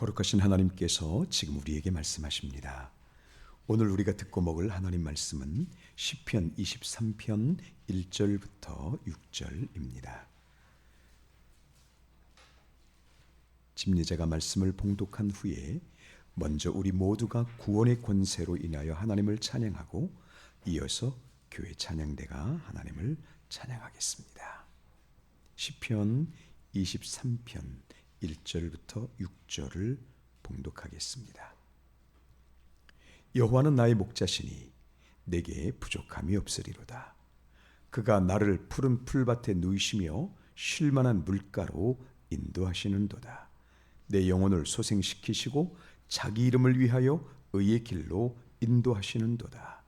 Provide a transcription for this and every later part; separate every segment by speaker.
Speaker 1: 거룩하신 하나님께서 지금 우리에게 말씀하십니다. 오늘 우리가 듣고 먹을 하나님 말씀은 시편 23편 1절부터 6절입니다. 집례자가 말씀을 봉독한 후에 먼저 우리 모두가 구원의 권세로 인하여 하나님을 찬양하고 이어서 교회 찬양대가 하나님을 찬양하겠습니다. 시편 23편 1절부터 6절을 봉독하겠습니다. 여호와는 나의 목자시니 내게 부족함이 없으리로다. 그가 나를 푸른 풀밭에 누이시며 쉴만한 물가로 인도하시는도다. 내 영혼을 소생시키시고 자기 이름을 위하여 의의 길로 인도하시는도다.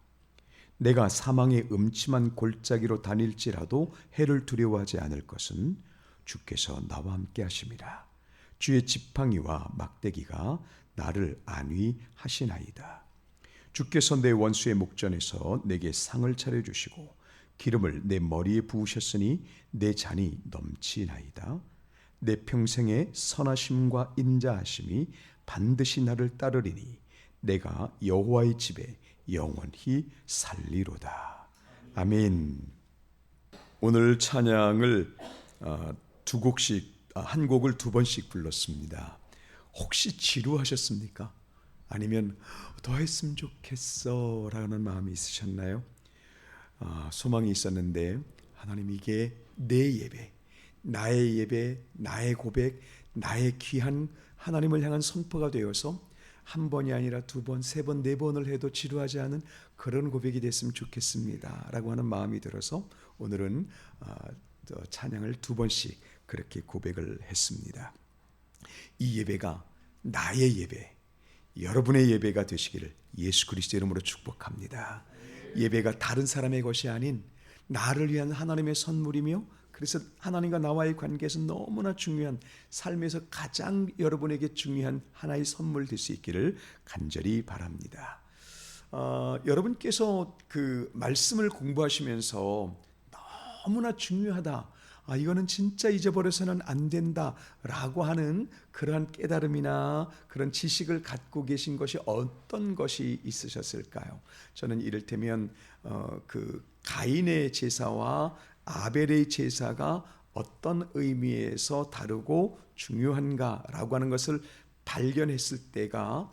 Speaker 1: 내가 사망의 음침한 골짜기로 다닐지라도 해를 두려워하지 않을 것은 주께서 나와 함께 하심이라. 주의 지팡이와 막대기가 나를 안위하시나이다. 주께서 내 원수의 목전에서 내게 상을 차려주시고 기름을 내 머리에 부으셨으니 내 잔이 넘치나이다. 내 평생의 선하심과 인자하심이 반드시 나를 따르리니 내가 여호와의 집에 영원히 살리로다. 아멘. 오늘 찬양을 두 곡씩, 한 곡을 두 번씩 불렀습니다. 혹시 지루하셨습니까? 아니면 더 했으면 좋겠어 라는 마음이 있으셨나요? 소망이 있었는데 하나님, 이게 내 예배, 나의 예배, 나의 고백, 나의 귀한 하나님을 향한 선포가 되어서 한 번이 아니라 두 번, 세 번, 네 번을 해도 지루하지 않은 그런 고백이 됐으면 좋겠습니다 라고 하는 마음이 들어서 오늘은 찬양을 두 번씩 그렇게 고백을 했습니다. 이 예배가 나의 예배, 여러분의 예배가 되시기를 예수 그리스도 이름으로 축복합니다. 예배가 다른 사람의 것이 아닌 나를 위한 하나님의 선물이며, 그래서 하나님과 나와의 관계에서 너무나 중요한, 삶에서 가장 여러분에게 중요한 하나의 선물 될 수 있기를 간절히 바랍니다. 여러분께서 그 말씀을 공부하시면서 너무나 중요하다, 이거는 진짜 잊어버려서는 안 된다라고 하는 그러한 깨달음이나 그런 지식을 갖고 계신 것이 어떤 것이 있으셨을까요? 저는 이를테면 그 가인의 제사와 아벨의 제사가 어떤 의미에서 다르고 중요한가라고 하는 것을 발견했을 때가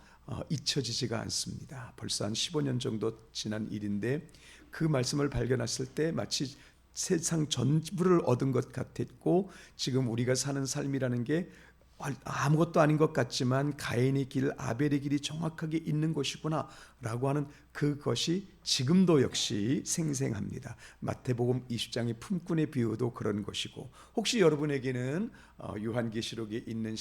Speaker 1: 잊혀지지가 않습니다. 벌써 한 15년 정도 지난 일인데 그 말씀을 발견했을 때 마치 세상 전부를 얻은 것 같았고, 지금 우리가 사는 삶이라는 게 아무것도 아닌 것 같지만 가인의 길, 아벨의 길이 정확하게 있는 것이구나 라고 하는 그것이 지금도 역시 생생합니다. 마태복음 20장의 품꾼의 비유도 그런 것이고, 혹시 여러분에게는 요한계시록에 있는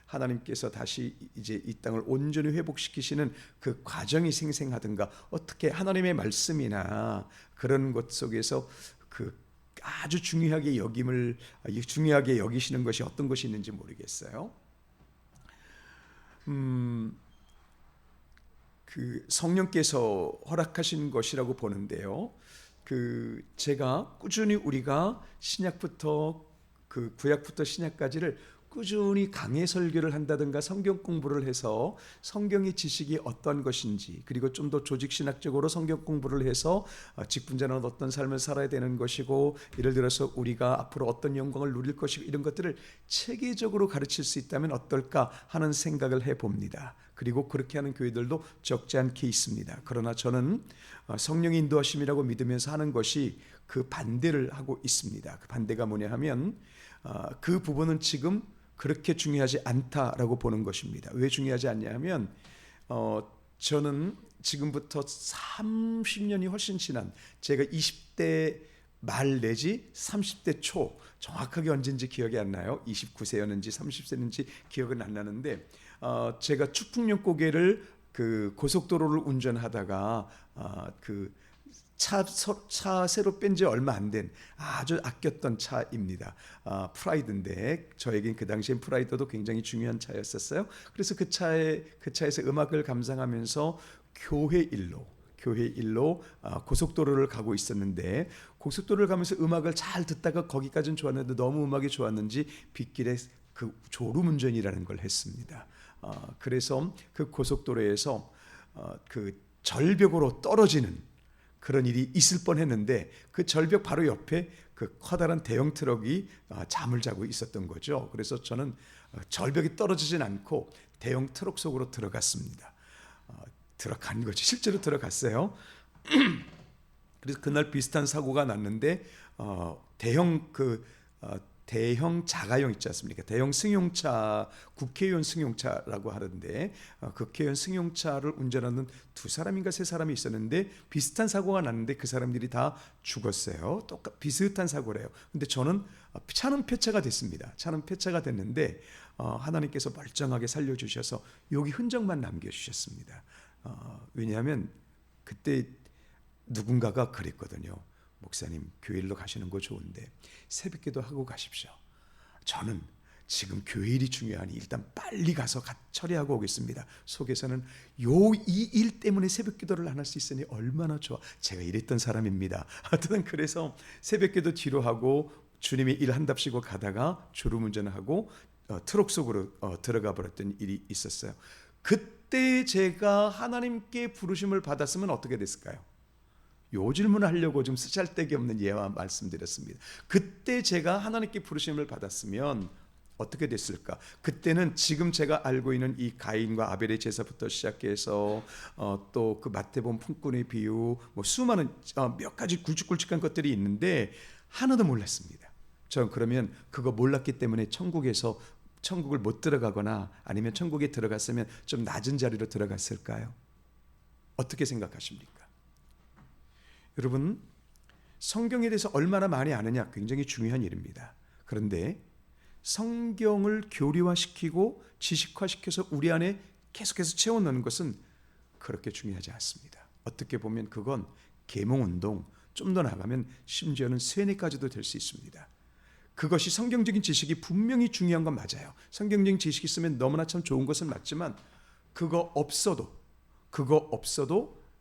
Speaker 1: 하나님께서 다시 이제 이 땅을 온전히 회복시키시는 그 과정이 생생하든가, 어떻게 하나님의 말씀이나 그런 것 속에서 그 아주 중요하게 여기시는 것이 어떤 것이 있는지 모르겠어요. 그 성령께서 허락하신 것이라고 보는데요. 그 제가 꾸준히 우리가 신약부터 그 구약부터 신약까지를 꾸준히 강해 설교를 한다든가 성경 공부를 해서 성경의 지식이 어떤 것인지, 그리고 좀 더 조직신학적으로 성경 공부를 해서 직분자는 어떤 삶을 살아야 되는 것이고, 예를 들어서 우리가 앞으로 어떤 영광을 누릴 것이고, 이런 것들을 체계적으로 가르칠 수 있다면 어떨까 하는 생각을 해봅니다. 그리고 그렇게 하는 교회들도 적지 않게 있습니다. 그러나 저는 성령의 인도하심이라고 믿으면서 하는 것이 그 반대를 하고 있습니다. 그 반대가 뭐냐 하면 그 부분은 지금 그렇게 중요하지 않다라고 보는 것입니다. 왜 중요하지 않냐 하면 저는 지금부터 30년이 훨씬 지난, 제가 20대 말 내지 30대 초, 정확하게 언제인지 기억이 안 나요. 29세였는지 30세였는지 기억은 안 나는데, 제가 축풍령 고개를 그 고속도로를 운전하다가 그 차 새로 뺀 지 얼마 안 된 아주 아꼈던 차입니다. 프라이드인데 저에겐 그 당시엔 프라이드도 굉장히 중요한 차였었어요. 그래서 그 차에서 음악을 감상하면서 교회 일로 고속도로를 가고 있었는데, 고속도로를 가면서 음악을 잘 듣다가 거기까지는 좋았는데 너무 음악이 좋았는지 빗길에 그 졸음운전이라는 걸 했습니다. 그래서 그 고속도로에서 그 절벽으로 떨어지는 그런 일이 있을 뻔했는데 그 절벽 바로 옆에 그 커다란 대형 트럭이 잠을 자고 있었던 거죠. 그래서 저는 절벽이 떨어지진 않고 대형 트럭 속으로 들어갔습니다. 들어간 거죠. 실제로 들어갔어요. 그래서 그날 비슷한 사고가 났는데 대형 자가용 있지 않습니까? 대형 승용차, 국회의원 승용차라고 하는데 국회의원 승용차를 운전하는 두 사람인가 세 사람이 있었는데 비슷한 사고가 났는데 그 사람들이 다 죽었어요. 비슷한 사고래요. 근데 저는 차는 폐차가 됐습니다. 차는 폐차가 됐는데 하나님께서 멀쩡하게 살려주셔서 여기 흔적만 남겨주셨습니다. 왜냐하면 그때 누군가가 그랬거든요. 목사님, 교회로 가시는 거 좋은데 새벽기도 하고 가십시오. 저는 지금 교회 일이 중요하니 일단 빨리 가서 처리하고 오겠습니다. 속에서는 이 일 때문에 새벽기도를 안 할 수 있으니 얼마나 좋아. 제가 이랬던 사람입니다. 하여튼 그래서 새벽기도 뒤로 하고 주님의 일 한답시고 가다가 졸음운전하고 트럭 속으로 들어가 버렸던 일이 있었어요. 그때 제가 하나님께 부르심을 받았으면 어떻게 됐을까요? 요 질문을 하려고 좀 쓰잘데기 없는 예와 말씀드렸습니다. 그때 제가 하나님께 부르심을 받았으면 어떻게 됐을까? 그때는 지금 제가 알고 있는 이 가인과 아벨의 제사부터 시작해서 또 그 마태복음 품꾼의 비유, 뭐 수많은 몇 가지 굵직굵직한 것들이 있는데 하나도 몰랐습니다. 저는 그러면 그거 몰랐기 때문에 천국을 못 들어가거나 아니면 천국에 들어갔으면 좀 낮은 자리로 들어갔을까요? 어떻게 생각하십니까? 여러분, 성경에 대해서 얼마나 많이 아느냐 굉장히 중요한 일입니다. 그런데 성경을 교리화시키고 지식화시켜서 우리 안에 계속해서 채워넣는 것은 그렇게 중요하지 않습니다. 어떻게 보면 그건 계몽운동, 좀 더 나가면 심지어는 세뇌까지도 될 수 있습니다. 그것이 성경적인 지식이 분명히 중요한 건 맞아요. 성경적인 지식이 있으면 너무나 참 좋은 것은 맞지만 그거 없어도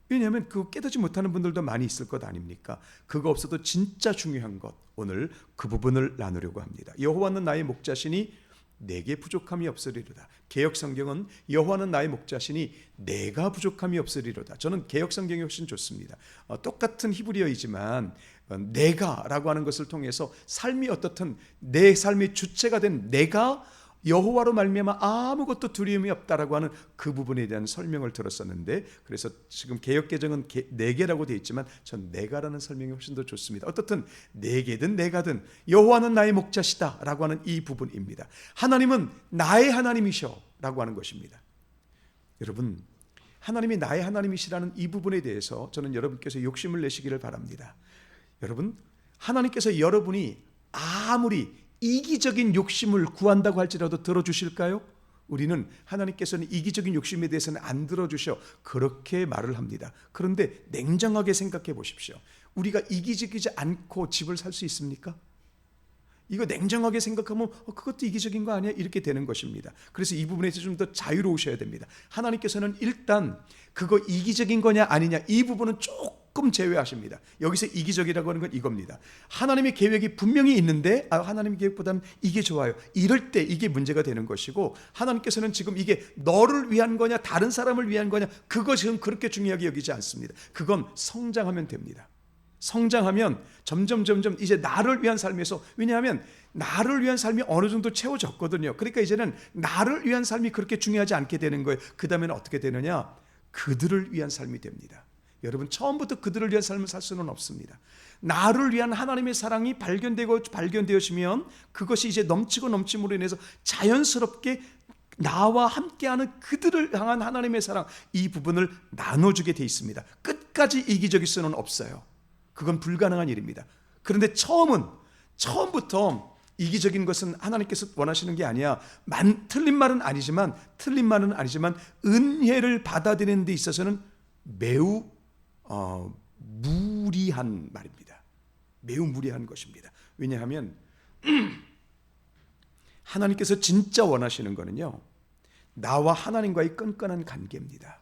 Speaker 1: 왜냐하면 그거 깨닫지 못하는 분들도 많이 있을 것 아닙니까? 그거 없어도 진짜 중요한 것, 오늘 그 부분을 나누려고 합니다. 여호와는 나의 목자시니 내게 부족함이 없으리로다. 개역 성경은 여호와는 나의 목자시니 내가 부족함이 없으리로다. 저는 개역 성경이 훨씬 좋습니다. 똑같은 히브리어이지만 내가라고 하는 것을 통해서 삶이 어떻든 내 삶의 주체가 된 내가 여호와로 말미암아 아무것도 두려움이 없다라고 하는 그 부분에 대한 설명을 들었었는데, 그래서 지금 개역개정은 내게라고 되어 있지만 전 내가라는 설명이 훨씬 더 좋습니다. 어떻든 내게든 내가든 여호와는 나의 목자시다라고 하는 이 부분입니다. 하나님은 나의 하나님이셔라고 하는 것입니다. 여러분, 하나님이 나의 하나님이시라는 이 부분에 대해서 저는 여러분께서 욕심을 내시기를 바랍니다. 여러분, 하나님께서 여러분이 아무리 이기적인 욕심을 구한다고 할지라도 들어주실까요? 우리는 하나님께서는 이기적인 욕심에 대해서는 안 들어주셔 그렇게 말을 합니다. 그런데 냉정하게 생각해 보십시오. 우리가 이기적이지 않고 집을 살 수 있습니까? 이거 냉정하게 생각하면 그것도 이기적인 거 아니야? 이렇게 되는 것입니다. 그래서 이 부분에서 좀 더 자유로우셔야 됩니다. 하나님께서는 일단 그거 이기적인 거냐 아니냐 이 부분은 조금 제외하십니다. 여기서 이기적이라고 하는 건 이겁니다. 하나님의 계획이 분명히 있는데 하나님의 계획보다는 이게 좋아요. 이럴 때 이게 문제가 되는 것이고, 하나님께서는 지금 이게 너를 위한 거냐 다른 사람을 위한 거냐 그것은 그렇게 중요하게 여기지 않습니다. 그건 성장하면 됩니다. 성장하면 점점 이제 나를 위한 삶에서, 왜냐하면 나를 위한 삶이 어느 정도 채워졌거든요. 그러니까 이제는 나를 위한 삶이 그렇게 중요하지 않게 되는 거예요. 그 다음에는 어떻게 되느냐? 그들을 위한 삶이 됩니다. 여러분, 처음부터 그들을 위한 삶을 살 수는 없습니다. 나를 위한 하나님의 사랑이 발견되어지면 그것이 이제 넘치고 넘침으로 인해서 자연스럽게 나와 함께하는 그들을 향한 하나님의 사랑, 이 부분을 나눠주게 돼 있습니다. 끝까지 이기적일 수는 없어요. 그건 불가능한 일입니다. 그런데 처음부터 이기적인 것은 하나님께서 원하시는 게 아니야. 틀린 말은 아니지만 은혜를 받아들이는 데 있어서는 매우 무리한 말입니다. 매우 무리한 것입니다. 왜냐하면 하나님께서 진짜 원하시는 거는요, 나와 하나님과의 끈끈한 관계입니다.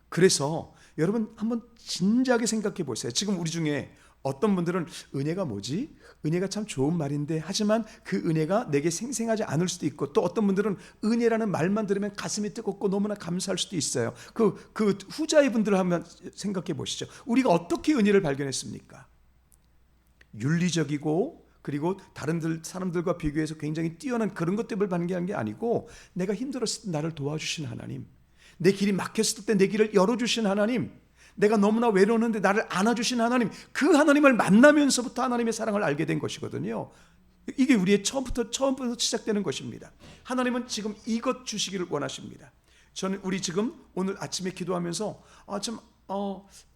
Speaker 1: 그래서 여러분 한번 진지하게 생각해 보세요. 지금 우리 중에 어떤 분들은 은혜가 뭐지? 은혜가 참 좋은 말인데 하지만 그 은혜가 내게 생생하지 않을 수도 있고, 또 어떤 분들은 은혜라는 말만 들으면 가슴이 뜨겁고 너무나 감사할 수도 있어요. 그 후자의 분들을 한번 생각해 보시죠. 우리가 어떻게 은혜를 발견했습니까? 윤리적이고 그리고 다른 사람들과 비교해서 굉장히 뛰어난 그런 것 때문에 발견한 게 아니고, 내가 힘들었을 때 나를 도와주신 하나님, 내 길이 막혔을 때 내 길을 열어주신 하나님, 내가 너무나 외로웠는데 나를 안아주신 하나님, 그 하나님을 만나면서부터 하나님의 사랑을 알게 된 것이거든요. 이게 우리의 처음부터 시작되는 것입니다. 하나님은 지금 이것 주시기를 원하십니다. 우리 지금 오늘 아침에 기도하면서 좀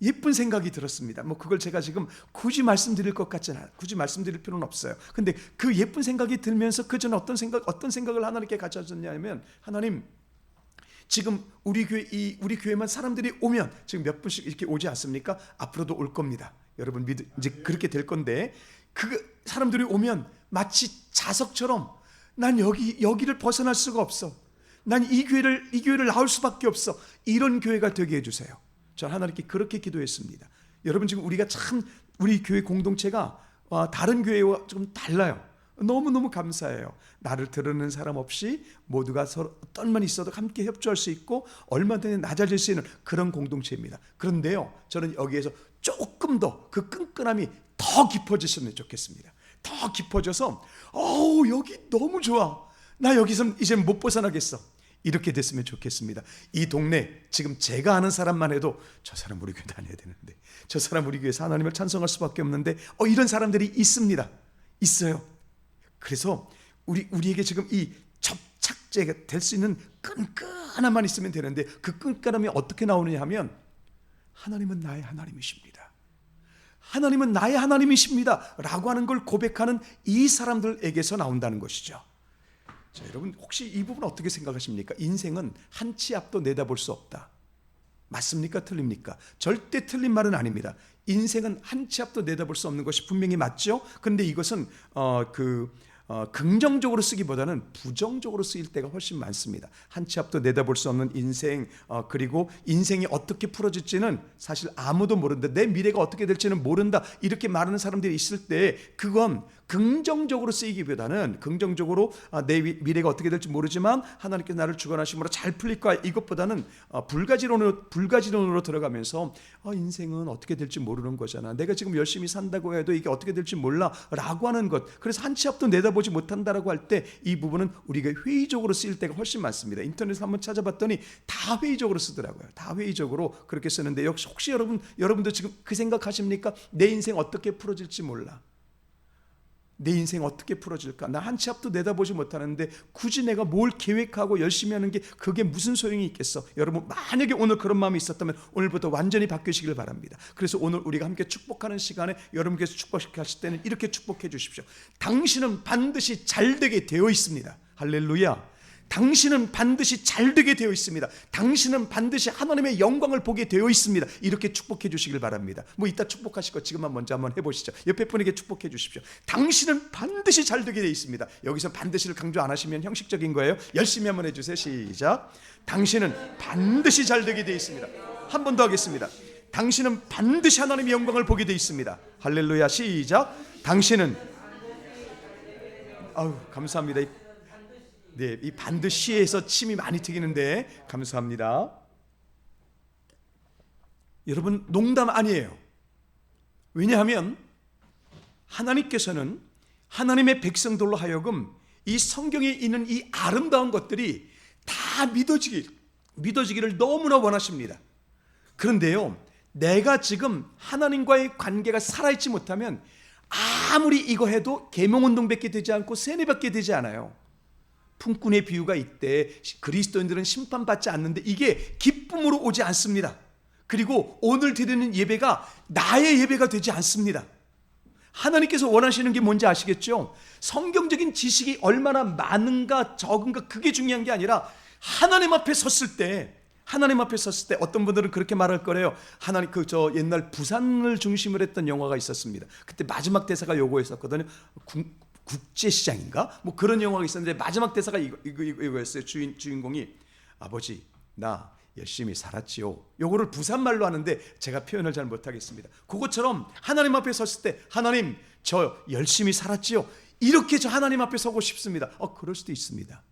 Speaker 1: 예쁜 생각이 들었습니다. 뭐 그걸 제가 지금 굳이 말씀드릴 것 같지는 않아요. 굳이 말씀드릴 필요는 없어요. 근데 그 예쁜 생각이 들면서 그 전에 어떤 생각을 하나님께 가져줬냐면, 하나님, 지금 우리 교회만 사람들이 오면 지금 몇 분씩 이렇게 오지 않습니까? 앞으로도 올 겁니다. 여러분 이제 그렇게 될 건데, 그 사람들이 오면 마치 자석처럼 난 여기를 벗어날 수가 없어. 난 이 교회를 나올 수밖에 없어. 이런 교회가 되게 해주세요. 저 하나님께 그렇게 기도했습니다. 여러분 지금 우리가 참 우리 교회 공동체가 다른 교회와 좀 달라요. 너무너무 감사해요. 나를 들으는 사람 없이 모두가 서로 어떤만 있어도 함께 협조할 수 있고 얼마든지 낮아질 수 있는 그런 공동체입니다. 그런데요, 저는 여기에서 조금 더 그 끈끈함이 더 깊어졌으면 좋겠습니다. 더 깊어져서 여기 너무 좋아, 나 여기서 이제 못 벗어나겠어, 이렇게 됐으면 좋겠습니다. 이 동네 지금 제가 아는 사람만 해도 저 사람 우리 교회 다녀야 되는데, 저 사람 우리 교회에서 하나님을 찬송할 수밖에 없는데, 이런 사람들이 있습니다. 있어요. 그래서 우리에게 지금 이 접착제가 될 수 있는 끈끈함만 있으면 되는데, 그 끈끈함이 어떻게 나오느냐 하면, 하나님은 나의 하나님이십니다, 하나님은 나의 하나님이십니다 라고 하는 걸 고백하는 이 사람들에게서 나온다는 것이죠. 자, 여러분 혹시 이 부분 어떻게 생각하십니까? 인생은 한 치 앞도 내다볼 수 없다. 맞습니까? 틀립니까? 절대 틀린 말은 아닙니다. 인생은 한 치 앞도 내다볼 수 없는 것이 분명히 맞죠. 그런데 이것은 긍정적으로 쓰기보다는 부정적으로 쓰일 때가 훨씬 많습니다. 한 치 앞도 내다볼 수 없는 인생, 그리고 인생이 어떻게 풀어질지는 사실 아무도 모른다, 내 미래가 어떻게 될지는 모른다, 이렇게 말하는 사람들이 있을 때, 그건 긍정적으로 쓰이기보다는, 긍정적으로 내 미래가 어떻게 될지 모르지만 하나님께서 나를 주관하심으로 잘 풀릴 거야, 이것보다는 불가지론으로 들어가면서 인생은 어떻게 될지 모르는 거잖아, 내가 지금 열심히 산다고 해도 이게 어떻게 될지 몰라 라고 하는 것, 그래서 한 치 앞도 내다보지 못한다라고 할 때 이 부분은 우리가 회의적으로 쓰일 때가 훨씬 많습니다. 인터넷에 한번 찾아봤더니 다 회의적으로 쓰더라고요. 다 회의적으로 그렇게 쓰는데, 역시 혹시 여러분도 지금 그 생각하십니까? 내 인생 어떻게 풀어질지 몰라, 내 인생 어떻게 풀어질까, 나 한 치 앞도 내다보지 못하는데 굳이 내가 뭘 계획하고 열심히 하는 게 그게 무슨 소용이 있겠어. 여러분 만약에 오늘 그런 마음이 있었다면 오늘부터 완전히 바뀌시길 바랍니다. 그래서 오늘 우리가 함께 축복하는 시간에 여러분께서 축복하실 때는 이렇게 축복해 주십시오. 당신은 반드시 잘되게 되어 있습니다. 할렐루야. 당신은 반드시 잘되게 되어 있습니다. 당신은 반드시 하나님의 영광을 보게 되어 있습니다. 이렇게 축복해 주시길 바랍니다. 뭐 이따 축복하실 거 지금만 먼저 한번 해보시죠. 옆에 분에게 축복해 주십시오. 당신은 반드시 잘되게 되어 있습니다. 여기서 반드시를 강조 안 하시면 형식적인 거예요. 열심히 한번 해주세요. 시작. 당신은 반드시 잘되게 되어 있습니다. 한 번 더 하겠습니다. 당신은 반드시 하나님의 영광을 보게 되어 있습니다. 할렐루야. 시작. 당신은, 감사합니다. 네, 이 반드시에서 침이 많이 튀기는데 감사합니다. 여러분 농담 아니에요. 왜냐하면 하나님께서는 하나님의 백성들로 하여금 이 성경에 있는 이 아름다운 것들이 다 믿어지기를 너무나 원하십니다. 그런데요, 내가 지금 하나님과의 관계가 살아있지 못하면 아무리 이거 해도 계명운동밖에 되지 않고 세뇌밖에 되지 않아요. 품꾼의 비유가 있대. 그리스도인들은 심판받지 않는데 이게 기쁨으로 오지 않습니다. 그리고 오늘 드리는 예배가 나의 예배가 되지 않습니다. 하나님께서 원하시는 게 뭔지 아시겠죠? 성경적인 지식이 얼마나 많은가 적은가 그게 중요한 게 아니라 하나님 앞에 섰을 때 어떤 분들은 그렇게 말할 거래요. 하나님 옛날 부산을 중심으로 했던 영화가 있었습니다. 그때 마지막 대사가 요거였었거든요. 국제시장인가? 뭐 그런 영화가 있었는데 마지막 대사가 이거였어요. 주인공이 아버지, 나 열심히 살았지요. 요거를 부산말로 하는데 제가 표현을 잘 못하겠습니다. 그것처럼 하나님 앞에 섰을 때 하나님 저 열심히 살았지요. 이렇게 저 하나님 앞에 서고 싶습니다. 그럴 수도 있습니다.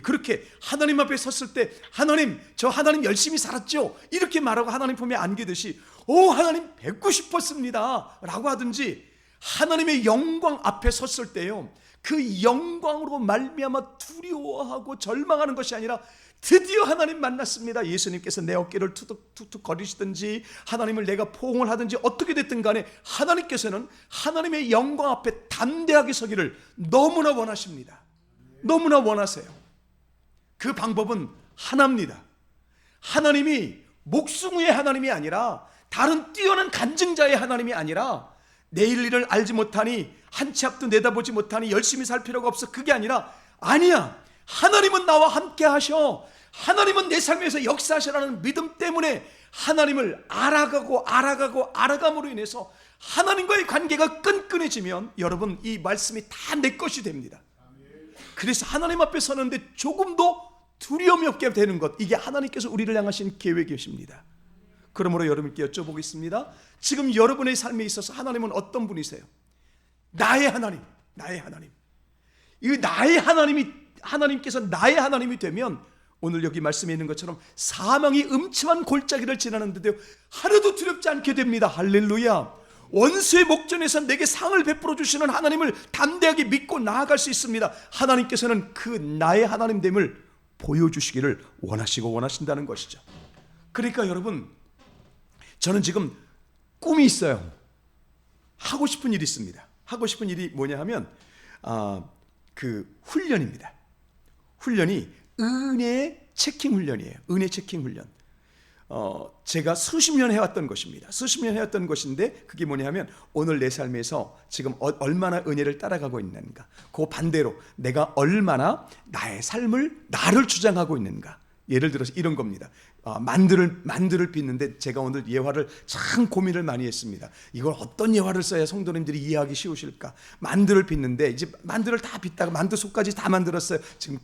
Speaker 1: 그렇게 하나님 앞에 섰을 때 하나님 저 하나님 열심히 살았죠. 이렇게 말하고 하나님 품에 안기듯이 하나님 뵙고 싶었습니다 라고 하든지, 하나님의 영광 앞에 섰을 때요, 그 영광으로 말미암아 두려워하고 절망하는 것이 아니라 드디어 하나님 만났습니다. 예수님께서 내 어깨를 툭툭 거리시든지 하나님을 내가 포옹을 하든지 어떻게 됐든 간에 하나님께서는 하나님의 영광 앞에 담대하게 서기를 너무나 원하십니다. 너무나 원하세요. 그 방법은 하나입니다. 하나님이 목숨의 하나님이 아니라, 다른 뛰어난 간증자의 하나님이 아니라, 내일 일을 알지 못하니 한 치 앞도 내다보지 못하니 열심히 살 필요가 없어, 그게 아니라, 아니야, 하나님은 나와 함께 하셔, 하나님은 내 삶에서 역사하시라는 믿음 때문에 하나님을 알아감으로 인해서 하나님과의 관계가 끈끈해지면 여러분 이 말씀이 다 내 것이 됩니다. 그래서 하나님 앞에 서는데 조금도 두려움이 없게 되는 것, 이게 하나님께서 우리를 향하신 계획이십니다. 그러므로 여러분께 여쭤보겠습니다. 지금 여러분의 삶에 있어서 하나님은 어떤 분이세요? 나의 하나님, 나의 하나님. 이 나의 하나님께서 나의 하나님이 되면 오늘 여기 말씀에 있는 것처럼 사망이 음침한 골짜기를 지나는데도 하나도 두렵지 않게 됩니다. 할렐루야. 원수의 목전에서 내게 상을 베풀어 주시는 하나님을 담대하게 믿고 나아갈 수 있습니다. 하나님께서는 그 나의 하나님됨을 보여주시기를 원하시고 원하신다는 것이죠. 그러니까 여러분, 저는 지금 꿈이 있어요. 하고 싶은 일이 있습니다. 하고 싶은 일이 뭐냐 하면 그 훈련입니다. 훈련이 은혜 체킹 훈련이에요. 은혜 체킹 훈련. 제가 수십 년 해왔던 것입니다. 수십 년 해왔던 것인데 그게 뭐냐 하면 오늘 내 삶에서 지금 얼마나 은혜를 따라가고 있는가, 그 반대로 내가 얼마나 나의 삶을 나를 주장하고 있는가. 예를 들어서 이런 겁니다. 만두를 빚는데 제가 오늘 예화를 참 고민을 많이 했습니다. 이걸 어떤 예화를 써야 성도님들이 이해하기 쉬우실까. 만두를 빚는데 이제 만두를 다 빚다가 만두 속까지 다 만들었어요. 지금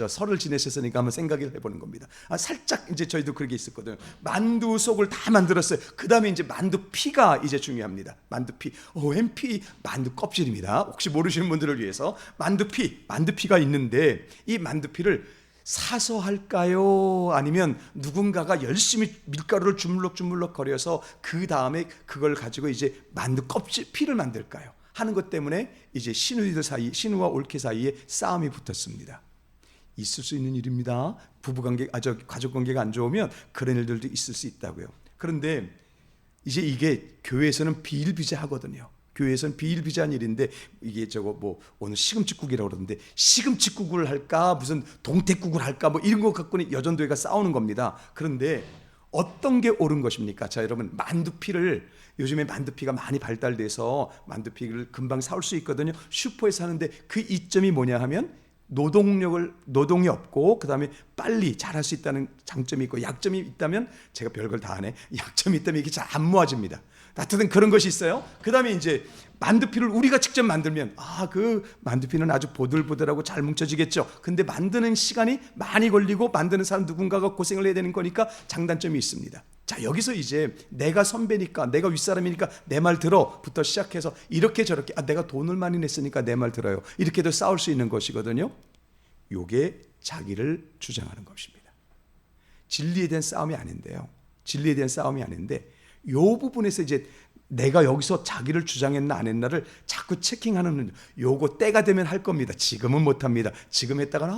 Speaker 1: 설을 지내셨으니까 한번 생각을 해보는 겁니다. 살짝 이제 저희도 그렇게 있었거든요. 만두 속을 다 만들었어요. 그 다음에 이제 만두 피가 이제 중요합니다. 만두 피, OMP 만두 껍질입니다. 혹시 모르시는 분들을 위해서 만두 피가 있는데 이 만두 피를 사서 할까요? 아니면 누군가가 열심히 밀가루를 주물럭주물럭 거려서 그 다음에 그걸 가지고 이제 만두 껍질 피를 만들까요? 하는 것 때문에 이제 신우와 올케 사이에 싸움이 붙었습니다. 있을 수 있는 일입니다. 부부관계, 가족관계가 안 좋으면 그런 일들도 있을 수 있다고요. 그런데 이제 이게 교회에서는 비일비재하거든요. 교회에서는 비일비재한 일인데 이게 오늘 시금치국이라고 그러는데 시금치국을 할까 무슨 동태국을 할까 이런 거 갖고는 여전도회가 싸우는 겁니다. 그런데 어떤 게 옳은 것입니까? 자, 여러분, 만두피를 요즘에 만두피가 많이 발달돼서 만두피를 금방 사올 수 있거든요. 슈퍼에서 하는데 그 이점이 뭐냐 하면 노동이 없고 그다음에 빨리 잘할 수 있다는 장점이 있고, 약점이 있다면 제가 별걸 다 하네. 약점이 있다면 이게 잘 안 모아집니다. 하여튼 그런 것이 있어요. 그 다음에 이제 만두피를 우리가 직접 만들면 그 만두피는 아주 보들보들하고 잘 뭉쳐지겠죠. 근데 만드는 시간이 많이 걸리고 만드는 사람 누군가가 고생을 해야 되는 거니까 장단점이 있습니다. 자, 여기서 이제 내가 선배니까, 내가 윗사람이니까 내 말 들어부터 시작해서 이렇게 저렇게 내가 돈을 많이 냈으니까 내 말 들어요, 이렇게도 싸울 수 있는 것이거든요. 요게 자기를 주장하는 것입니다. 진리에 대한 싸움이 아닌데요. 진리에 대한 싸움이 아닌데 요 부분에서 이제 내가 여기서 자기를 주장했나 안 했나를 자꾸 체킹하는, 요거 때가 되면 할 겁니다. 지금은 못합니다. 지금 했다가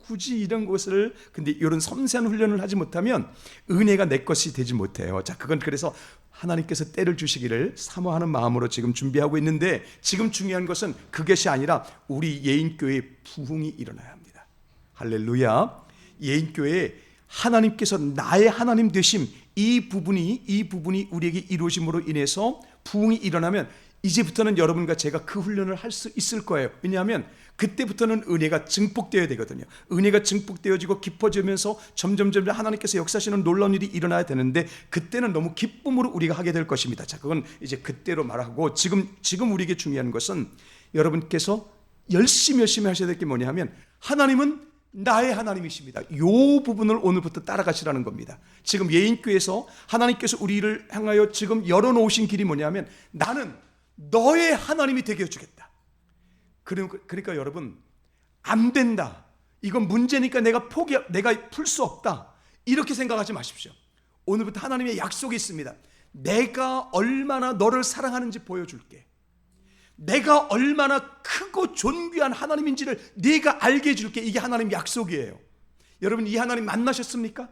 Speaker 1: 굳이 이런 것을, 근데 이런 섬세한 훈련을 하지 못하면 은혜가 내 것이 되지 못해요. 자, 그건 그래서 하나님께서 때를 주시기를 사모하는 마음으로 지금 준비하고 있는데, 지금 중요한 것은 그것이 아니라 우리 예인교회의 부흥이 일어나야 합니다. 할렐루야. 예인교회에 하나님께서 나의 하나님 되심, 이 부분이 우리에게 이루어짐으로 인해서 부흥이 일어나면 이제부터는 여러분과 제가 그 훈련을 할 수 있을 거예요. 왜냐하면 그때부터는 은혜가 증폭되어야 되거든요. 은혜가 증폭되어지고 깊어지면서 점점 하나님께서 역사하시는 놀라운 일이 일어나야 되는데, 그때는 너무 기쁨으로 우리가 하게 될 것입니다. 자, 그건 이제 그때로 말하고, 지금 우리에게 중요한 것은 여러분께서 열심히 하셔야 될 게 뭐냐 하면, 하나님은
Speaker 2: 나의 하나님이십니다. 이 부분을 오늘부터 따라가시라는 겁니다. 지금 예인교회에서 하나님께서 우리를 향하여 지금 열어놓으신 길이 뭐냐면 나는 너의 하나님이 되게 해주겠다. 그러니까 여러분, 안 된다, 이건 문제니까 내가 풀 수 없다, 이렇게 생각하지 마십시오. 오늘부터 하나님의 약속이 있습니다. 내가 얼마나 너를 사랑하는지 보여줄게. 내가 얼마나 크고 존귀한 하나님인지를 네가 알게 해줄게. 이게 하나님 약속이에요. 여러분, 이 하나님 만나셨습니까?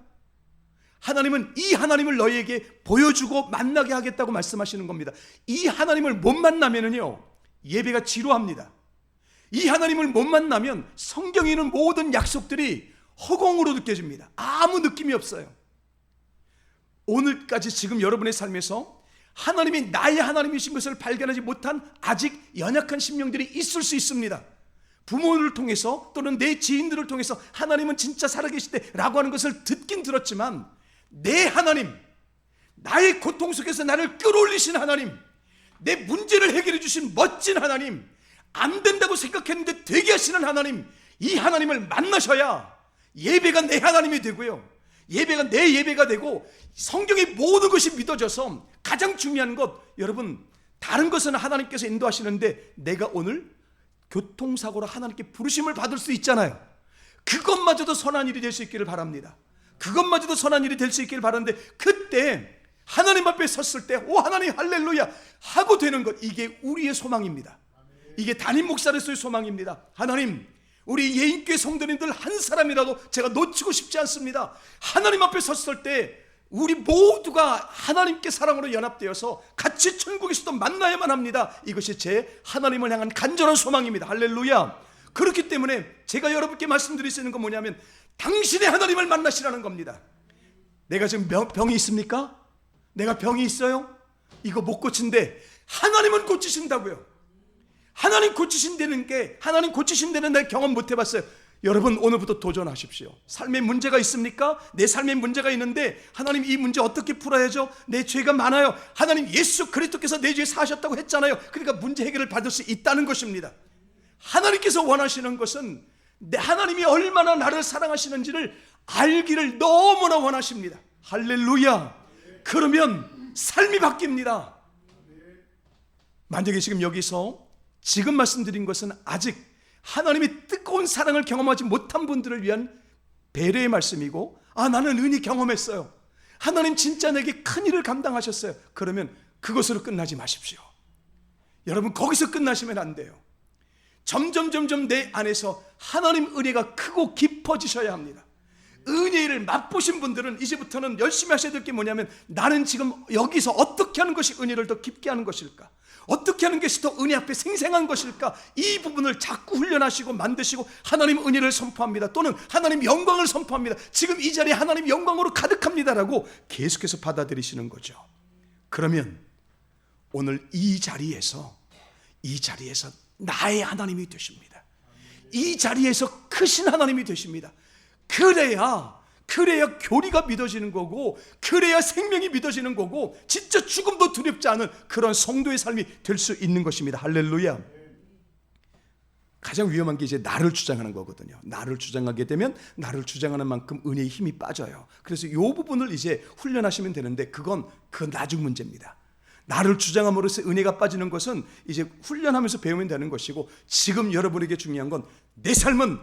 Speaker 2: 하나님은 이 하나님을 너희에게 보여주고 만나게 하겠다고 말씀하시는 겁니다. 이 하나님을 못 만나면요, 예배가 지루합니다. 이 하나님을 못 만나면 성경에 있는 모든 약속들이 허공으로 느껴집니다. 아무 느낌이 없어요. 오늘까지 지금 여러분의 삶에서 하나님이 나의 하나님이신 것을 발견하지 못한 아직 연약한 심령들이 있을 수 있습니다. 부모를 통해서 또는 내 지인들을 통해서 하나님은 진짜 살아계시대 라고 하는 것을 듣긴 들었지만, 내 하나님, 나의 고통 속에서 나를 끌어올리신 하나님, 내 문제를 해결해 주신 멋진 하나님, 안 된다고 생각했는데 되게 하시는 하나님, 이 하나님을 만나셔야 예배가 내 하나님이 되고요, 예배가 내 예배가 되고 성경의 모든 것이 믿어져서 가장 중요한 것, 여러분, 다른 것은 하나님께서 인도하시는데 내가 오늘 교통사고로 하나님께 부르심을 받을 수 있잖아요. 그것마저도 선한 일이 될 수 있기를 바랍니다. 그것마저도 선한 일이 될 수 있기를 바라는데, 그때 하나님 앞에 섰을 때 오 하나님 할렐루야 하고 되는 것, 이게 우리의 소망입니다. 이게 담임 목사로서의 소망입니다. 하나님, 우리 예인교회 성도님들 한 사람이라도 제가 놓치고 싶지 않습니다. 하나님 앞에 섰을 때 우리 모두가 하나님께 사랑으로 연합되어서 같이 천국에서도 만나야만 합니다. 이것이 제 하나님을 향한 간절한 소망입니다. 할렐루야. 그렇기 때문에 제가 여러분께 말씀드릴 수 있는 건 뭐냐면, 당신의 하나님을 만나시라는 겁니다. 내가 지금 병이 있습니까? 내가 병이 있어요? 이거 못 고친데 하나님은 고치신다고요. 하나님 고치신다는 게, 하나님 고치신다는 내 경험 못 해봤어요. 여러분, 오늘부터 도전하십시오. 삶에 문제가 있습니까? 내 삶에 문제가 있는데 하나님, 이 문제 어떻게 풀어야죠? 내 죄가 많아요. 하나님, 예수 그리스도께서 내 죄 사하셨다고 했잖아요. 그러니까 문제 해결을 받을 수 있다는 것입니다. 하나님께서 원하시는 것은 내 하나님이 얼마나 나를 사랑하시는지를 알기를 너무나 원하십니다. 할렐루야. 그러면 삶이 바뀝니다. 만약에 지금 여기서 지금 말씀드린 것은 아직 하나님의 뜨거운 사랑을 경험하지 못한 분들을 위한 배려의 말씀이고, 나는 은히 경험했어요, 하나님 진짜 내게 큰 일을 감당하셨어요, 그러면 그것으로 끝나지 마십시오. 여러분, 거기서 끝나시면 안 돼요. 점점 내 안에서 하나님 은혜가 크고 깊어지셔야 합니다. 은혜를 맛보신 분들은 이제부터는 열심히 하셔야 될 게 뭐냐면, 나는 지금 여기서 어떻게 하는 것이 은혜를 더 깊게 하는 것일까, 어떻게 하는 것이 더 은혜 앞에 생생한 것일까, 이 부분을 자꾸 훈련하시고 만드시고 하나님 은혜를 선포합니다. 또는 하나님 영광을 선포합니다. 지금 이 자리에 하나님 영광으로 가득합니다라고 계속해서 받아들이시는 거죠. 그러면 오늘 이 자리에서 나의 하나님이 되십니다. 이 자리에서 크신 하나님이 되십니다. 그래야 교리가 믿어지는 거고, 그래야 생명이 믿어지는 거고, 진짜 죽음도 두렵지 않은 그런 성도의 삶이 될 수 있는 것입니다. 할렐루야. 가장 위험한 게 이제 나를 주장하는 거거든요. 나를 주장하게 되면 나를 주장하는 만큼 은혜의 힘이 빠져요. 그래서 이 부분을 이제 훈련하시면 되는데, 그건 나중 문제입니다. 나를 주장함으로써 은혜가 빠지는 것은 이제 훈련하면서 배우면 되는 것이고, 지금 여러분에게 중요한 건 내 삶은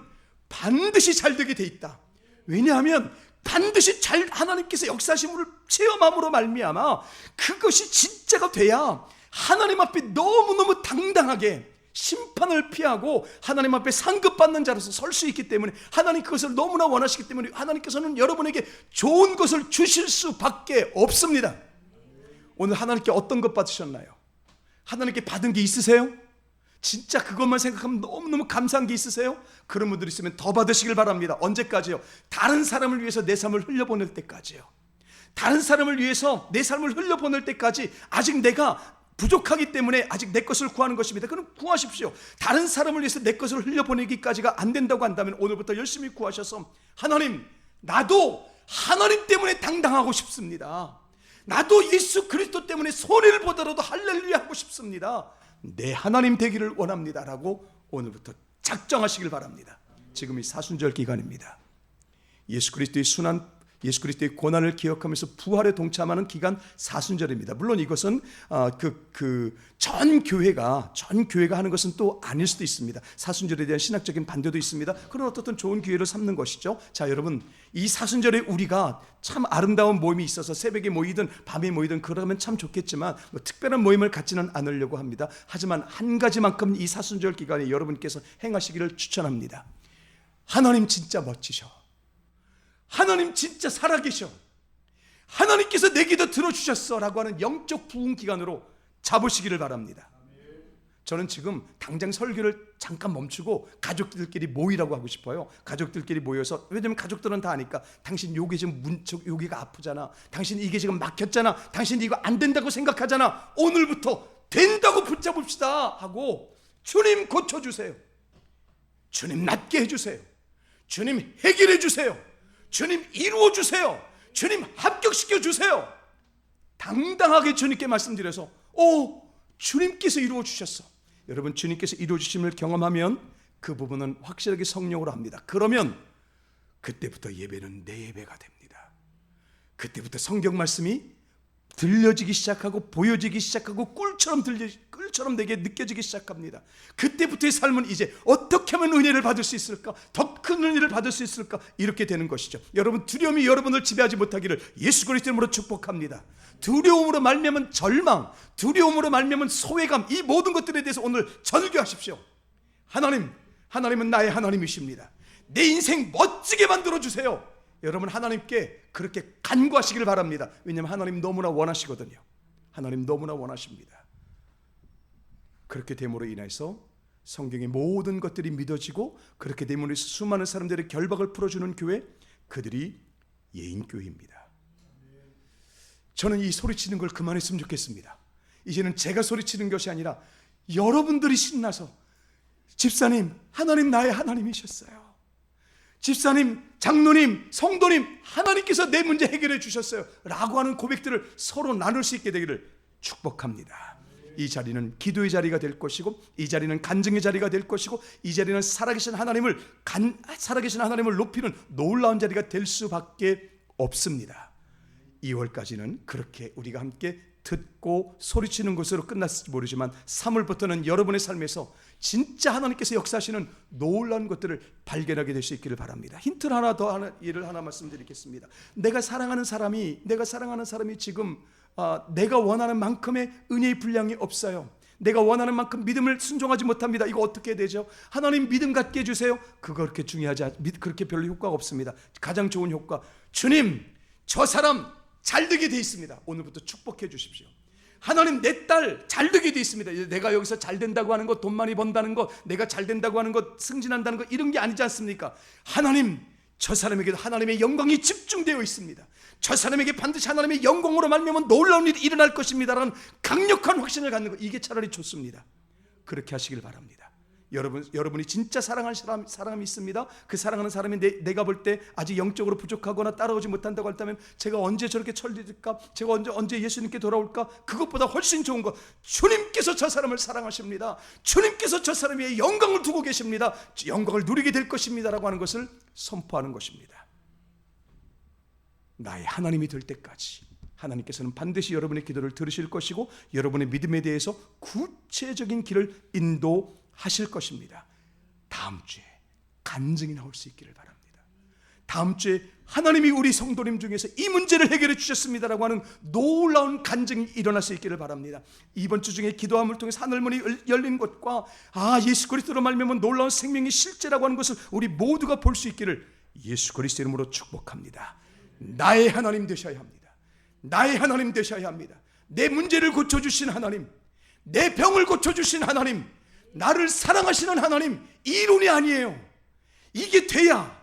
Speaker 2: 반드시 잘 되게 돼 있다. 왜냐하면 반드시 하나님께서 역사심을 체험함으로 말미암아 그것이 진짜가 돼야 하나님 앞에 너무너무 당당하게 심판을 피하고 하나님 앞에 상급받는 자로서 설 수 있기 때문에, 하나님 그것을 너무나 원하시기 때문에 하나님께서는 여러분에게 좋은 것을 주실 수밖에 없습니다. 오늘 하나님께 어떤 것 받으셨나요? 하나님께 받은 게 있으세요? 진짜 그것만 생각하면 너무너무 감사한 게 있으세요? 그런 분들 있으면 더 받으시길 바랍니다. 언제까지요? 다른 사람을 위해서 내 삶을 흘려보낼 때까지요. 다른 사람을 위해서 내 삶을 흘려보낼 때까지 아직 내가 부족하기 때문에 아직 내 것을 구하는 것입니다. 그럼 구하십시오. 다른 사람을 위해서 내 것을 흘려보내기까지가 안 된다고 한다면 오늘부터 열심히 구하셔서, 하나님, 나도 하나님 때문에 당당하고 싶습니다. 나도 예수 그리스도 때문에 손해를 보더라도 할렐루야 하고 싶습니다. 내 하나님 되기를 원합니다라고 오늘부터 작정하시길 바랍니다. 지금이 사순절 기간입니다. 예수 그리스도의 순환, 예수 그리스도의 고난을 기억하면서 부활에 동참하는 기간 사순절입니다. 물론 이것은 전 교회가 하는 것은 또 아닐 수도 있습니다. 사순절에 대한 신학적인 반대도 있습니다. 그런 어떻든 좋은 기회를 삼는 것이죠. 자, 여러분, 이 사순절에 우리가 참 아름다운 모임이 있어서 새벽에 모이든 밤에 모이든 그러면 참 좋겠지만 특별한 모임을 갖지는 않으려고 합니다. 하지만 한 가지만큼 이 사순절 기간에 여러분께서 행하시기를 추천합니다. 하나님 진짜 멋지셔. 하나님 진짜 살아계셔. 하나님께서 내 기도 들어주셨어 라고 하는 영적 부흥 기간으로 잡으시기를 바랍니다. 저는 지금 당장 설교를 잠깐 멈추고 가족들끼리 모이라고 하고 싶어요. 가족들끼리 모여서, 왜냐면 가족들은 다 아니까, 당신 요게 지금 여기가 아프잖아, 당신 이게 지금 막혔잖아, 당신 이거 안 된다고 생각하잖아, 오늘부터 된다고 붙잡읍시다 하고, 주님 고쳐주세요, 주님 낫게 해주세요, 주님 해결해 주세요, 주님 이루어주세요, 주님 합격시켜주세요, 당당하게 주님께 말씀드려서 주님께서 이루어주셨어. 여러분, 주님께서 이루어주심을 경험하면 그 부분은 확실하게 성령으로 합니다. 그러면 그때부터 예배는 내 예배가 됩니다. 그때부터 성경 말씀이 들려지기 시작하고 보여지기 시작하고 꿀처럼 내게 느껴지기 시작합니다. 그때부터의 삶은 이제 어떻게 하면 은혜를 받을 수 있을까? 더 큰 은혜를 받을 수 있을까? 이렇게 되는 것이죠. 여러분, 두려움이 여러분을 지배하지 못하기를 예수 그리스도의 이름으로 축복합니다. 두려움으로 말미암은 절망, 두려움으로 말미암은 소외감, 이 모든 것들에 대해서 오늘 절규하십시오. 하나님은 나의 하나님이십니다. 내 인생 멋지게 만들어주세요. 여러분, 하나님께 그렇게 간구하시길 바랍니다. 왜냐하면 하나님 너무나 원하시거든요. 하나님 너무나 원하십니다. 그렇게 됨으로 인해서 성경의 모든 것들이 믿어지고, 그렇게 됨으로 인해서 수많은 사람들의 결박을 풀어주는 교회, 그들이 예인교회입니다. 저는 이 소리치는 걸 그만했으면 좋겠습니다. 이제는 제가 소리치는 것이 아니라 여러분들이 신나서, 집사님, 하나님 나의 하나님이셨어요, 집사님, 장로님, 성도님, 하나님께서 내 문제 해결해 주셨어요 라고 하는 고백들을 서로 나눌 수 있게 되기를 축복합니다. 이 자리는 기도의 자리가 될 것이고, 이 자리는 간증의 자리가 될 것이고, 이 자리는 살아계신 하나님을 높이는 놀라운 자리가 될 수밖에 없습니다. 2월까지는 그렇게 우리가 함께 듣고 소리치는 것으로 끝났을지 모르지만 3월부터는 여러분의 삶에서 진짜 하나님께서 역사하시는 놀라운 것들을 발견하게 될 수 있기를 바랍니다. 힌트를 예를 하나 말씀드리겠습니다. 내가 사랑하는 사람이 지금 내가 원하는 만큼의 은혜의 분량이 없어요. 내가 원하는 만큼 믿음을 순종하지 못합니다. 이거 어떻게 되죠? 하나님 믿음 갖게 해주세요. 그거 그렇게 그렇게 별로 효과가 없습니다. 가장 좋은 효과, 주님, 저 사람 잘 되게 돼 있습니다. 오늘부터 축복해 주십시오. 하나님, 내 딸 잘 되게 돼 있습니다. 내가 여기서 잘 된다고 하는 것, 돈 많이 번다는 것, 내가 잘 된다고 하는 것, 승진한다는 것, 이런 게 아니지 않습니까? 하나님, 저 사람에게도 하나님의 영광이 집중되어 있습니다. 저 사람에게 반드시 하나님의 영광으로 말미암아 놀라운 일이 일어날 것입니다라는 강력한 확신을 갖는 것, 이게 차라리 좋습니다. 그렇게 하시길 바랍니다. 여러분이 진짜 사랑하는 사람이 있습니다. 그 사랑하는 사람이 내가 볼 때 아직 영적으로 부족하거나 따라오지 못한다고 한다면, 제가 언제 저렇게 철들까? 제가 언제 예수님께 돌아올까? 그것보다 훨씬 좋은 것, 주님께서 저 사람을 사랑하십니다. 주님께서 저 사람 위에 영광을 두고 계십니다. 영광을 누리게 될 것입니다라고 하는 것을 선포하는 것입니다. 나의 하나님이 될 때까지 하나님께서는 반드시 여러분의 기도를 들으실 것이고, 여러분의 믿음에 대해서 구체적인 길을 인도하실 것입니다. 다음 주에 간증이 나올 수 있기를 바랍니다. 다음 주에 하나님이 우리 성도님 중에서 이 문제를 해결해 주셨습니다라고 하는 놀라운 간증이 일어날 수 있기를 바랍니다. 이번 주 중에 기도함을 통해서 하늘문이 열린 것과 예수 그리스도로 말미암아 놀라운 생명이 실제라고 하는 것을 우리 모두가 볼 수 있기를 예수 그리스도 이름으로 축복합니다. 나의 하나님 되셔야 합니다. 나의 하나님 되셔야 합니다. 내 문제를 고쳐주신 하나님, 내 병을 고쳐주신 하나님, 나를 사랑하시는 하나님, 이론이 아니에요. 이게 돼야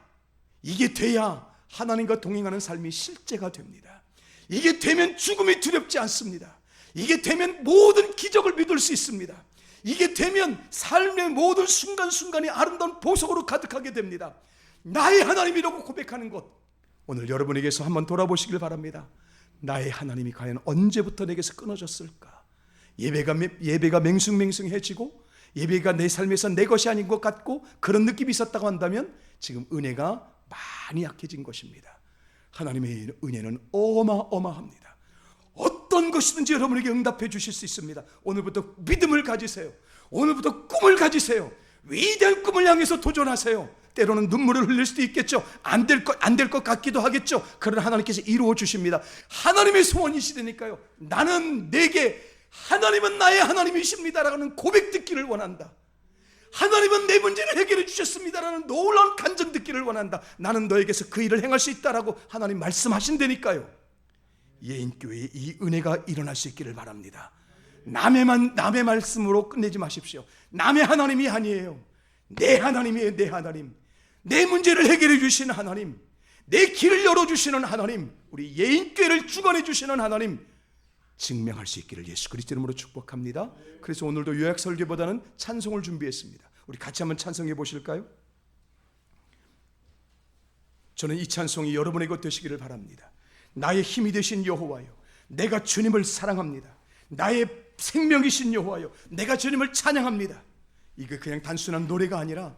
Speaker 2: 하나님과 동행하는 삶이 실제가 됩니다. 이게 되면 죽음이 두렵지 않습니다. 이게 되면 모든 기적을 믿을 수 있습니다. 이게 되면 삶의 모든 순간순간이 아름다운 보석으로 가득하게 됩니다. 나의 하나님이라고 고백하는 것, 오늘 여러분에게서 한번 돌아보시길 바랍니다. 나의 하나님이 과연 언제부터 내게서 끊어졌을까? 예배가 맹숭맹숭해지고 예배가 내 삶에서 내 것이 아닌 것 같고 그런 느낌이 있었다고 한다면 지금 은혜가 많이 약해진 것입니다. 하나님의 은혜는 어마어마합니다. 어떤 것이든지 여러분에게 응답해 주실 수 있습니다. 오늘부터 믿음을 가지세요. 오늘부터 꿈을 가지세요. 위대한 꿈을 향해서 도전하세요. 때로는 눈물을 흘릴 수도 있겠죠. 안 될 것 같기도 하겠죠. 그러나 하나님께서 이루어 주십니다. 하나님의 소원이시되니까요. 나는 내게 하나님은 나의 하나님이십니다라는 고백 듣기를 원한다. 하나님은 내 문제를 해결해 주셨습니다라는 놀라운 간증 듣기를 원한다. 나는 너에게서 그 일을 행할 수 있다라고 하나님 말씀하신다니까요. 예인교회에 이 은혜가 일어날 수 있기를 바랍니다. 남의 말씀으로 끝내지 마십시오. 남의 하나님이 아니에요. 내 하나님이에요. 내 하나님. 내 문제를 해결해 주시는 하나님, 내 길을 열어주시는 하나님, 우리 예인교회를 주관해 주시는 하나님 증명할 수 있기를 예수 그리스도 이름으로 축복합니다. 그래서 오늘도 요약 설교보다는 찬송을 준비했습니다. 우리 같이 한번 찬송해 보실까요? 저는 이 찬송이 여러분의 것 되시기를 바랍니다. 나의 힘이 되신 여호와여, 내가 주님을 사랑합니다. 나의 생명이신 여호와여, 내가 주님을 찬양합니다. 이게 그냥 단순한 노래가 아니라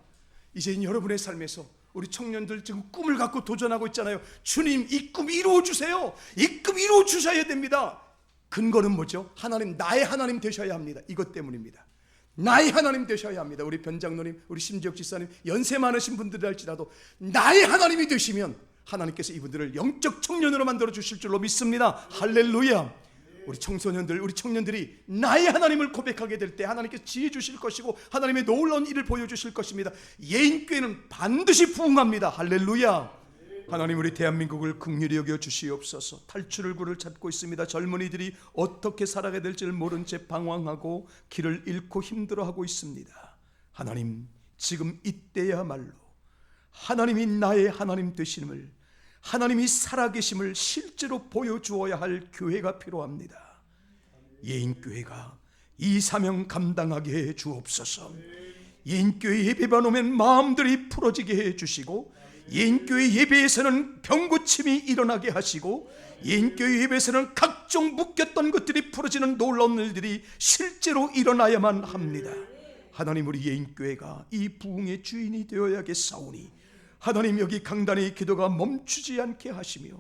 Speaker 2: 이제 여러분의 삶에서 우리 청년들 지금 꿈을 갖고 도전하고 있잖아요. 주님, 이 꿈 이루어 주세요. 이 꿈 이루어 주셔야 됩니다. 근거는 뭐죠? 하나님, 나의 하나님 되셔야 합니다. 이것 때문입니다. 나의 하나님 되셔야 합니다. 우리 변장로님, 우리 심지혁 지사님, 연세 많으신 분들이 할지라도 나의 하나님이 되시면 하나님께서 이분들을 영적 청년으로 만들어 주실 줄로 믿습니다. 할렐루야. 우리 청소년들, 우리 청년들이 나의 하나님을 고백하게 될 때 하나님께서 지혜 주실 것이고 하나님의 놀라운 일을 보여주실 것입니다. 예인교회는 반드시 부흥합니다. 할렐루야. 하나님, 우리 대한민국을 긍휼히 여겨 주시옵소서. 탈출을 굴을 찾고 있습니다. 젊은이들이 어떻게 살아가야 될지를 모른 채 방황하고 길을 잃고 힘들어하고 있습니다. 하나님, 지금 이때야말로 하나님이 나의 하나님 되심을, 하나님이 살아계심을 실제로 보여주어야 할 교회가 필요합니다. 예인교회가 이 사명 감당하게 해 주옵소서. 예인교회 예배만 오면 마음들이 풀어지게 해 주시고, 예인교회 예배에서는 병고침이 일어나게 하시고, 예인교회 예배에서는 각종 묶였던 것들이 풀어지는 놀라운 일들이 실제로 일어나야만 합니다. 하나님, 우리 예인교회가 이 부흥의 주인이 되어야겠사오니 하나님, 여기 강단의 기도가 멈추지 않게 하시며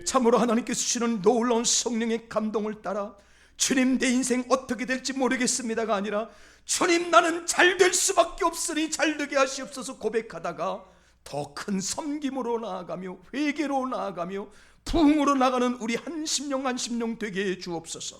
Speaker 2: 참으로 하나님께서 주시는 놀라운 성령의 감동을 따라 주님, 내 인생 어떻게 될지 모르겠습니다가 아니라 주님, 나는 잘 될 수밖에 없으니 잘 되게 하시옵소서 고백하다가 더 큰 섬김으로 나아가며 회개로 나아가며 부흥으로 나가는 우리 한 심령 되게 해 주옵소서.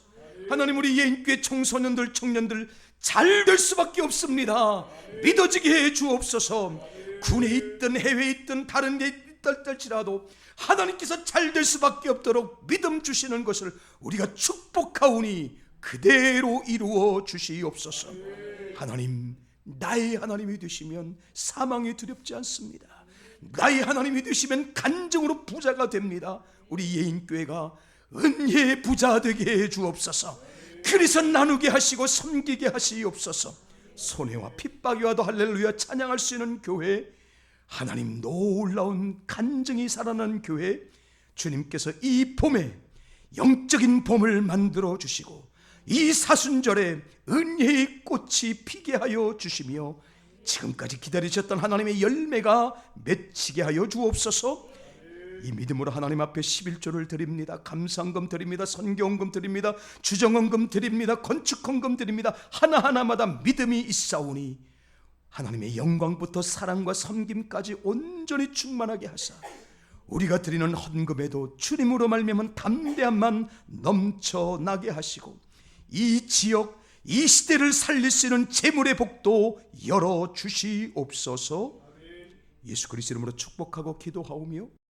Speaker 2: 하나님, 우리 예인교회 청소년들, 청년들 잘 될 수밖에 없습니다. 믿어지게 해 주옵소서. 군에 있든 해외에 있든 다른 데 있달지라도 하나님께서 잘 될 수밖에 없도록 믿음 주시는 것을 우리가 축복하오니 그대로 이루어 주시옵소서. 하나님, 나의 하나님이 되시면 사망이 두렵지 않습니다. 나의 하나님이 되시면 간증으로 부자가 됩니다. 우리 예인교회가 은혜의 부자 되게 해 주옵소서. 그래서 나누게 하시고 섬기게 하시옵소서. 손해와 핍박이 와도 할렐루야 찬양할 수 있는 교회, 하나님 놀라운 간증이 살아나는 교회, 주님께서 이 봄에 영적인 봄을 만들어 주시고 이 사순절에 은혜의 꽃이 피게 하여 주시며 지금까지 기다리셨던 하나님의 열매가 맺히게 하여 주옵소서. 이 믿음으로 하나님 앞에 11조를 드립니다. 감사헌금 드립니다. 선교헌금 드립니다. 주정헌금 드립니다. 건축헌금 드립니다. 하나하나마다 믿음이 있사오니 하나님의 영광부터 사랑과 섬김까지 온전히 충만하게 하사 우리가 드리는 헌금에도 주님으로 말미암은 담대함만 넘쳐나게 하시고 이 지역, 이 시대를 살릴 수 있는 재물의 복도 열어주시옵소서. 예수 그리스도 이름으로 축복하고 기도하오며